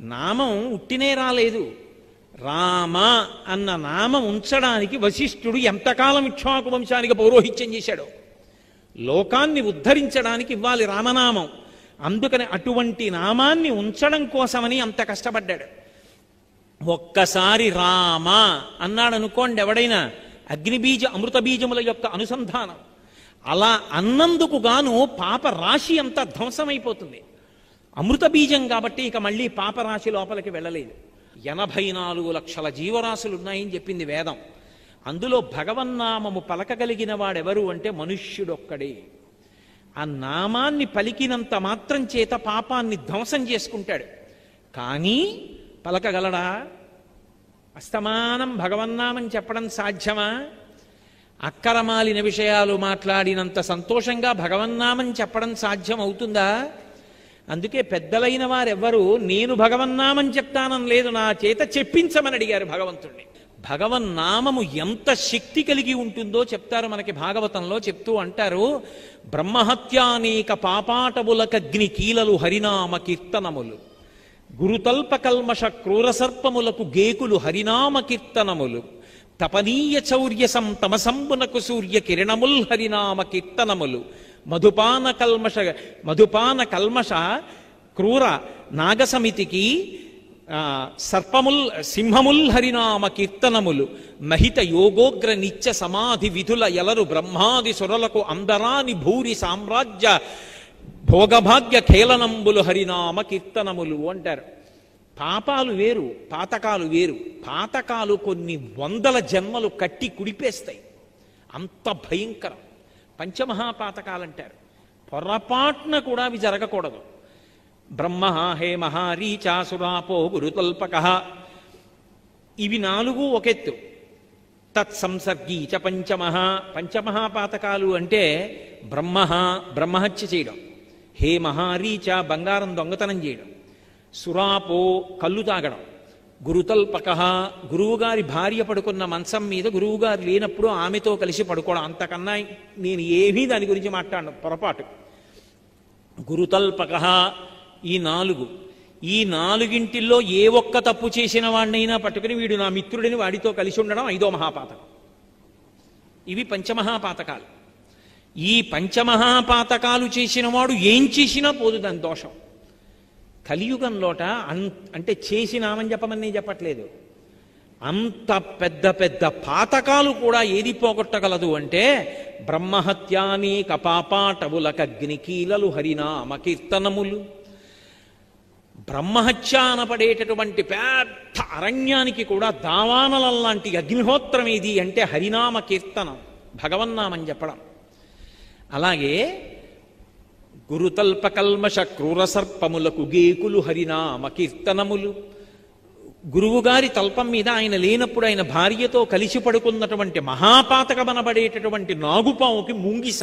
నామం ఉట్టినే రాలేదు. రామ అన్న నామం ఉంచడానికి వశిష్ఠుడు ఎంతకాలం ఇక్ష్వాకు వంశానికి పౌరోహిత్యం చేశాడో, లోకాన్ని ఉద్ధరించడానికి ఇవ్వాలి రామనామం. అందుకని అటువంటి నామాన్ని ఉంచడం కోసమని అంత కష్టపడ్డాడు. ఒక్కసారి రామ అన్నాడు అనుకోండి ఎవడైనా, అగ్నిబీజ అమృత బీజముల యొక్క అనుసంధానం. అలా అన్నందుకు గాను పాప రాశి అంతా ధ్వంసమైపోతుంది. అమృత బీజం కాబట్టి ఇక మళ్ళీ పాపరాశి లోపలికి వెళ్ళలేదు. 84 లక్షల జీవరాశులు ఉన్నాయని చెప్పింది వేదం. అందులో భగవన్నామము పలకగలిగిన వాడెవరు అంటే మనుష్యుడొక్కడే. ఆ నామాన్ని పలికినంత మాత్రం చేత పాపాన్ని ధ్వంసం చేసుకుంటాడు. కానీ పలకగలడా? అస్తమానం భగవన్నామం చెప్పడం సాధ్యమా? అక్కరమాలిన విషయాలు మాట్లాడినంత సంతోషంగా భగవన్నామం చెప్పడం సాధ్యం అవుతుందా? అందుకే పెద్దలైన వారెవ్వరూ నేను భగవన్నామం చెప్తానని లేదు, నా చేత చెప్పించమని అడిగారు భగవంతుణ్ణి. భగవన్నామము ఎంత శక్తి కలిగి ఉంటుందో చెప్తారు మనకి భాగవతంలో. చెప్తూ అంటారు, బ్రహ్మహత్యానేక పాపాటములకగ్ని కీలలు హరినామ కీర్తనములు, గురుతల్ప కల్మష క్రూరసర్పములకు గేకులు హరినామ కీర్తనములు, తపనీయ చౌర్యసం తమసంబునకు సూర్య కిరణముల్ హరినామ కీర్తనములు, మధుపాన కల్మష క్రూర నాగసమితికి సింహముల్ హరినామ కీర్తనములు, మహిత యోగోగ్ర నిత్య సమాధి విధుల ఎలరు బ్రహ్మాది సురలకు అందరాని భూరి సామ్రాజ్య భోగభాగ్య ఖేళనంబులు హరినామ కీర్తనములు అంటారు. పాపాలు వేరు, పాతకాలు వేరు. పాతకాలు కొన్ని 100 జన్మలు కట్టి కుడిపేస్తాయి, అంత భయంకరం. పంచమహాపాతకాలంటారు. పొరపాటున కూడా అవి జరగకూడదు. బ్రహ్మ హేమ రీచాసురాపో గురుతల్పక, ఇవి 4 ఒకెత్తు. తత్సంసర్గీ చ పంచమహాపాతకాలు అంటే బ్రహ్మహత్య చేయడం, హేమ రీచ బంగారం దొంగతనం చేయడం, సురాపో కళ్ళు తాగడం, గురుతల్పక గురువుగారి భార్య పడుకున్న మంచం మీద గురువుగారు లేనప్పుడు ఆమెతో కలిసి పడుకోవడం. అంతకన్నా నేను ఏమీ దాని గురించి మాట్లాడను, పొరపాటు. గురుతల్పక ఈ 4. ఈ 4ంటిల్లో ఏ ఒక్క తప్పు చేసిన వాడినైనా పట్టుకుని వీడు నా మిత్రుడిని వాడితో కలిసి ఉండడం 5వ మహాపాతకం. ఇవి పంచమహాపాతకాలు. ఈ పంచమహాపాతకాలు చేసిన వాడు ఏం చేసినా పోదు దాని దోషం. కలియుగంలోట అంటే చేసినామని చెప్పమని నేను చెప్పట్లేదు, అంత పెద్ద పెద్ద పాతకాలు కూడా ఏది పోగొట్టగలదు అంటే బ్రహ్మహత్యానేక పాపాటవులకగ్ని కీలలు హరినామ కీర్తనములు. బ్రహ్మహత్య అనపడేటటువంటి పెద్ద అరణ్యానికి కూడా దావానలం లాంటి అగ్నిహోత్రం ఏది అంటే హరినామ కీర్తనం, భగవన్నామని చెప్పడం. అలాగే గురుతల్పకల్మష క్రూరసర్పములకు గేకులు హరినామ కీర్తనములు. గురువుగారి తల్పం మీద ఆయన లేనప్పుడు ఆయన భార్యతో కలిసి పడుకున్నటువంటి మహాపాతకమనబడేటటువంటి నాగుపాముకి ముంగిస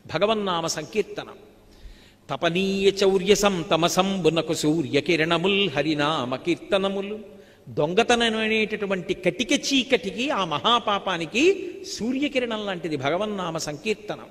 భగవన్నామ సంకీర్తనం. తపనీయ చౌర్యసం తమసంబునకు సూర్య కిరణముల్ హరినామ కీర్తనములు. దొంగతనం అనేటటువంటి కటిక చీకటికి ఆ మహాపాపానికి సూర్యకిరణం లాంటిది భగవన్నామ సంకీర్తనం.